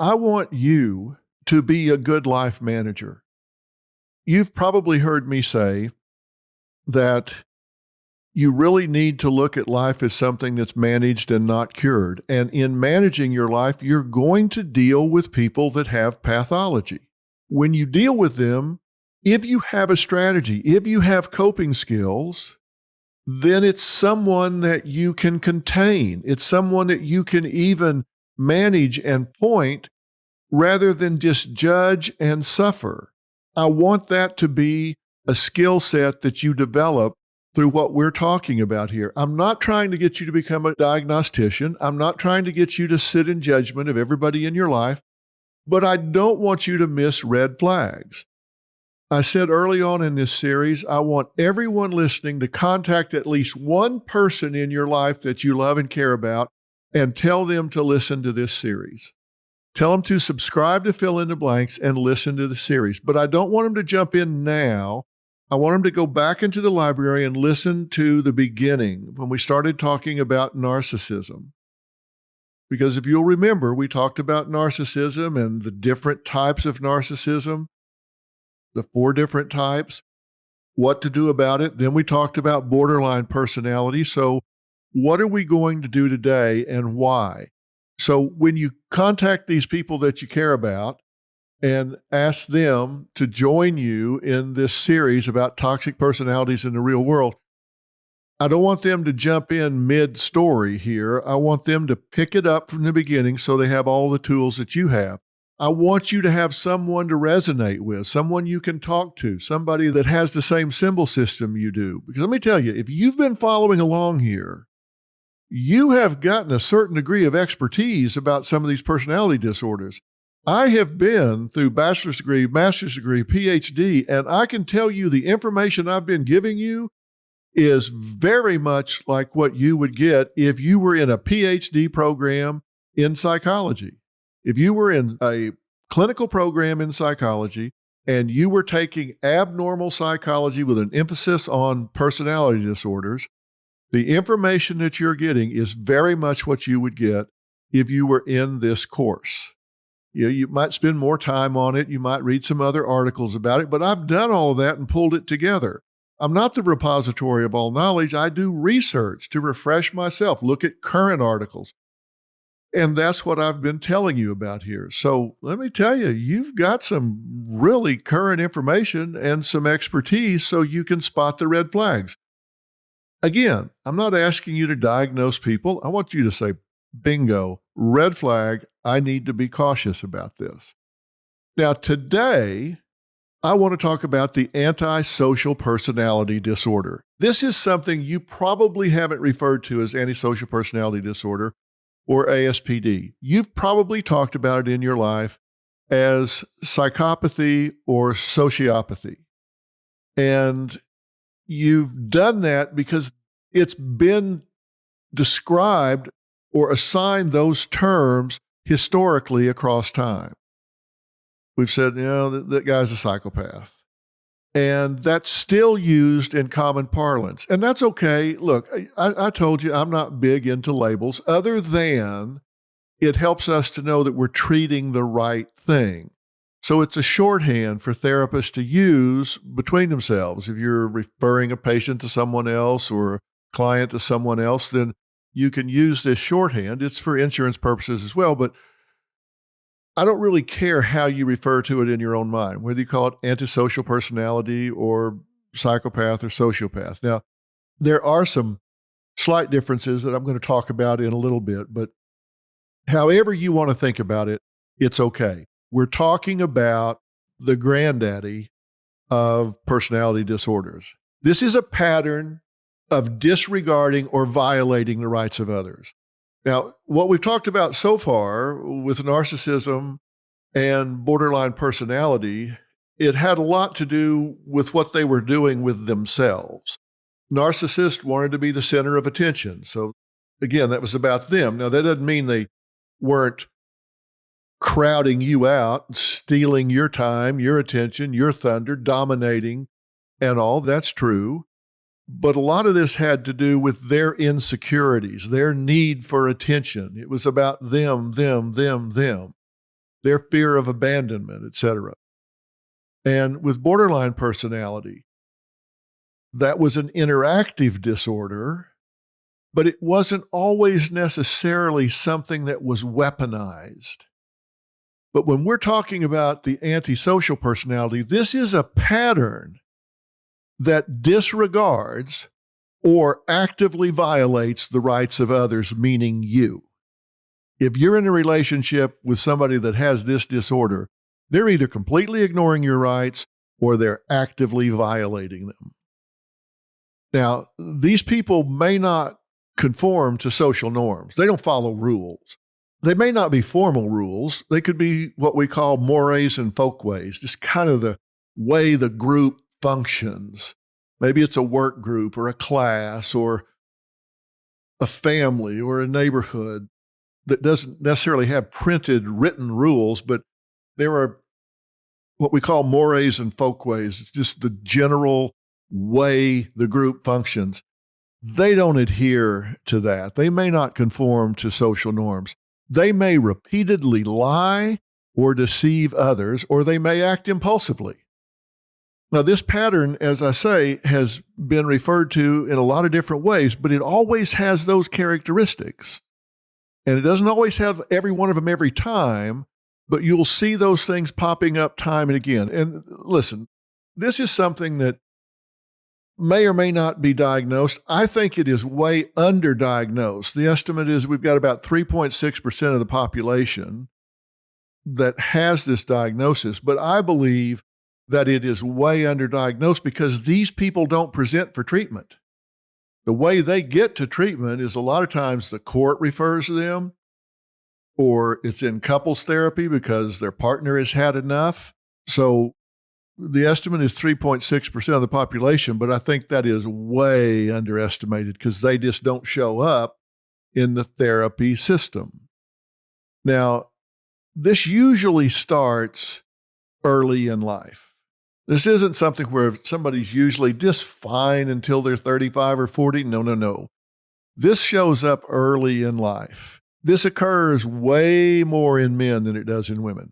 I want you to be a good life manager. You've probably heard me say that you really need to look at life as something that's managed and not cured. And in managing your life, you're going to deal with people that have pathology. When you deal with them, if you have a strategy, if you have coping skills, then it's someone that you can contain. It's someone that you can even manage and point rather than just judge and suffer. I want that to be a skill set that you develop through what we're talking about here. I'm not trying to get you to become a diagnostician. I'm not trying to get you to sit in judgment of everybody in your life, but I don't want you to miss red flags. I said early on in this series, I want everyone listening to contact at least one person in your life that you love and care about and tell them to listen to this series. Tell them to subscribe to Fill in the Blanks and listen to the series. But I don't want them to jump in now. I want them to go back into the library and listen to the beginning when we started talking about narcissism. Because if you'll remember, we talked about narcissism and the different types of narcissism, the 4 different types, what to do about it. Then we talked about borderline personality. So what are we going to do today and why? So when you contact these people that you care about and ask them to join you in this series about toxic personalities in the real world, I don't want them to jump in mid-story here. I want them to pick it up from the beginning so they have all the tools that you have. I want you to have someone to resonate with, someone you can talk to, somebody that has the same symbol system you do. Because let me tell you, if you've been following along here, you have gotten a certain degree of expertise about some of these personality disorders. I have been through bachelor's degree, master's degree, PhD, and I can tell you the information I've been giving you is very much like what you would get if you were in a PhD program in psychology. If you were in a clinical program in psychology and you were taking abnormal psychology with an emphasis on personality disorders, the information that you're getting is very much what you would get if you were in this course. You might spend more time on it. You might read some other articles about it, but I've done all of that and pulled it together. I'm not the repository of all knowledge. I do research to refresh myself, look at current articles. And that's what I've been telling you about here. So let me tell you, you've got some really current information and some expertise so you can spot the red flags. Again, I'm not asking you to diagnose people. I want you to say, bingo, red flag, I need to be cautious about this. Now, today, I want to talk about the antisocial personality disorder. This is something you probably haven't referred to as antisocial personality disorder or ASPD. You've probably talked about it in your life as psychopathy or sociopathy. And you've done that because it's been described or assigned those terms historically across time. We've said, that guy's a psychopath. And that's still used in common parlance. And that's okay. Look, I told you I'm not big into labels other than it helps us to know that we're treating the right thing. So it's a shorthand for therapists to use between themselves. If you're referring a patient to someone else or a client to someone else, then you can use this shorthand. It's for insurance purposes as well, but I don't really care how you refer to it in your own mind, whether you call it antisocial personality or psychopath or sociopath. Now, there are some slight differences that I'm going to talk about in a little bit, but however you want to think about it, it's okay. We're talking about the granddaddy of personality disorders. This is a pattern of disregarding or violating the rights of others. Now, what we've talked about so far with narcissism and borderline personality, it had a lot to do with what they were doing with themselves. Narcissists wanted to be the center of attention. So again, that was about them. Now, that doesn't mean they weren't crowding you out, stealing your time, your attention, your thunder, dominating and all. That's true. But a lot of this had to do with their insecurities, their need for attention. It was about them. their fear of abandonment, etc. And with borderline personality, that was an interactive disorder, but it wasn't always necessarily something that was weaponized. But when we're talking about the antisocial personality, this is a pattern that disregards or actively violates the rights of others, meaning you. If you're in a relationship with somebody that has this disorder, they're either completely ignoring your rights or they're actively violating them. Now, these people may not conform to social norms. They don't follow rules. They may not be formal rules. They could be what we call mores and folkways, just kind of the way the group functions. Maybe it's a work group or a class or a family or a neighborhood that doesn't necessarily have printed written rules, but there are what we call mores and folkways. It's just the general way the group functions. They don't adhere to that. They may not conform to social norms. They may repeatedly lie or deceive others, or they may act impulsively. Now, this pattern, as I say, has been referred to in a lot of different ways, but it always has those characteristics. And it doesn't always have every one of them every time, but you'll see those things popping up time and again. And listen, this is something that may or may not be diagnosed. I think it is way underdiagnosed. The estimate is we've got about 3.6% of the population that has this diagnosis, but I believe that it is way underdiagnosed because these people don't present for treatment. The way they get to treatment is a lot of times the court refers them, or it's in couples therapy because their partner has had enough. So the estimate is 3.6% of the population, but I think that is way underestimated because they just don't show up in the therapy system. Now, this usually starts early in life. This isn't something where somebody's usually just fine until they're 35 or 40. No. This shows up early in life. This occurs way more in men than it does in women.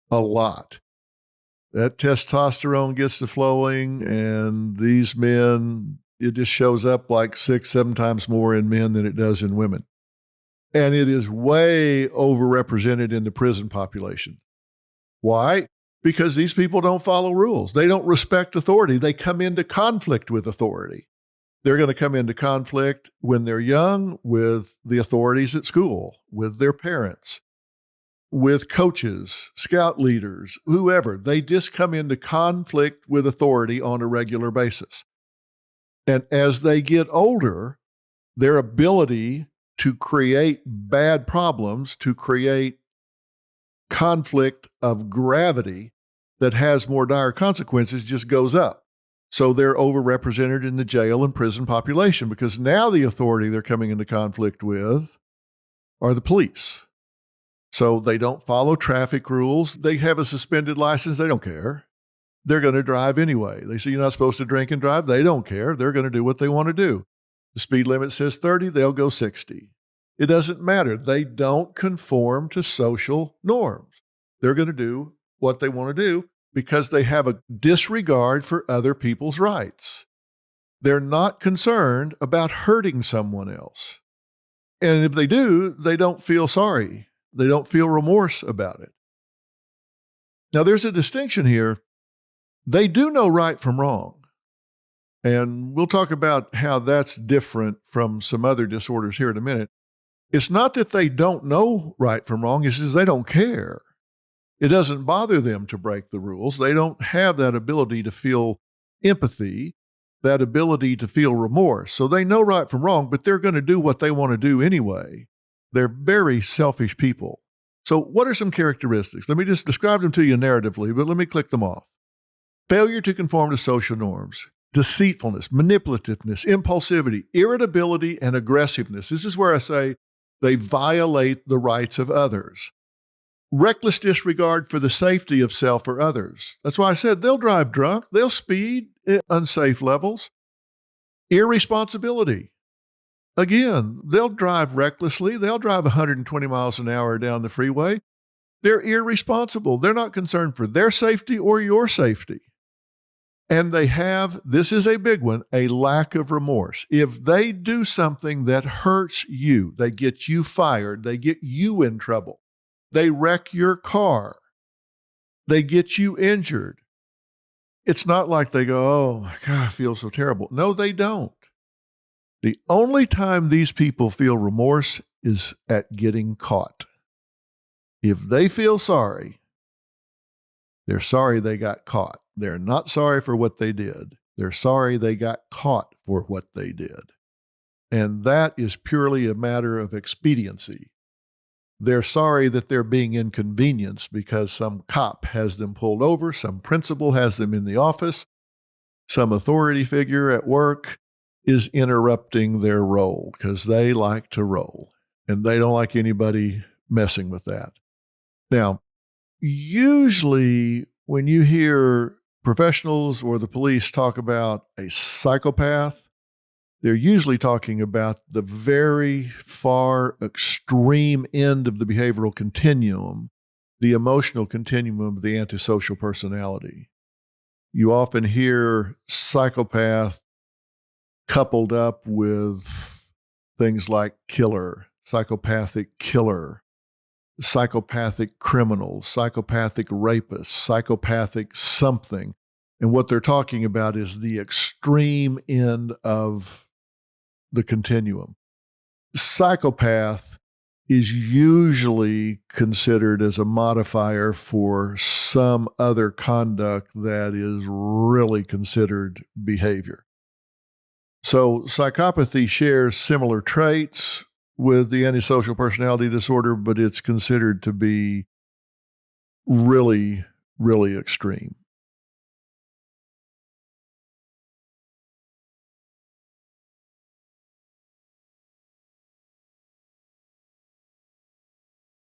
A lot. That testosterone gets to flowing, and these men, it just shows up like 6-7 times more in men than it does in women. And it is way overrepresented in the prison population. Why? Because these people don't follow rules. They don't respect authority. They come into conflict with authority. They're going to come into conflict when they're young with the authorities at school, with their parents, with coaches, scout leaders, whoever. They just come into conflict with authority on a regular basis. And as they get older, their ability to create bad problems, to create conflict of gravity that has more dire consequences just goes up. So they're overrepresented in the jail and prison population because now the authority they're coming into conflict with are the police. So they don't follow traffic rules. They have a suspended license. They don't care. They're going to drive anyway. They say you're not supposed to drink and drive. They don't care. They're going to do what they want to do. The speed limit says 30. They'll go 60. It doesn't matter. They don't conform to social norms. They're going to do what they want to do because they have a disregard for other people's rights. They're not concerned about hurting someone else. And if they do, they don't feel sorry. They don't feel remorse about it. Now, there's a distinction here. They do know right from wrong. And we'll talk about how that's different from some other disorders here in a minute. It's not that they don't know right from wrong. It's just they don't care. It doesn't bother them to break the rules. They don't have that ability to feel empathy, that ability to feel remorse. So they know right from wrong, but they're going to do what they want to do anyway. They're very selfish people. So what are some characteristics? Let me just describe them to you narratively, but let me click them off. Failure to conform to social norms, deceitfulness, manipulativeness, impulsivity, irritability, and aggressiveness. This is where I say they violate the rights of others. Reckless disregard for the safety of self or others. That's why I said they'll drive drunk, they'll speed at unsafe levels. Irresponsibility. Again, they'll drive recklessly. They'll drive 120 miles an hour down the freeway. They're irresponsible. They're not concerned for their safety or your safety. And they have, this is a big one, a lack of remorse. If they do something that hurts you, they get you fired, they get you in trouble, they wreck your car, they get you injured. It's not like they go, oh my God, I feel so terrible. No, they don't. The only time these people feel remorse is at getting caught. If they feel sorry, they're sorry they got caught. They're not sorry for what they did. They're sorry they got caught for what they did. And that is purely a matter of expediency. They're sorry that they're being inconvenienced because some cop has them pulled over, some principal has them in the office, some authority figure at work is interrupting their role because they like to roll and they don't like anybody messing with that. Now, usually when you hear professionals or the police talk about a psychopath, they're usually talking about the very far extreme end of the behavioral continuum, the emotional continuum of the antisocial personality. You often hear psychopath coupled up with things like killer, psychopathic killer, psychopathic criminals, psychopathic rapists, psychopathic something. And what they're talking about is the extreme end of the continuum. Psychopath is usually considered as a modifier for some other conduct that is really considered behavior. So psychopathy shares similar traits with the antisocial personality disorder, but it's considered to be really, really extreme.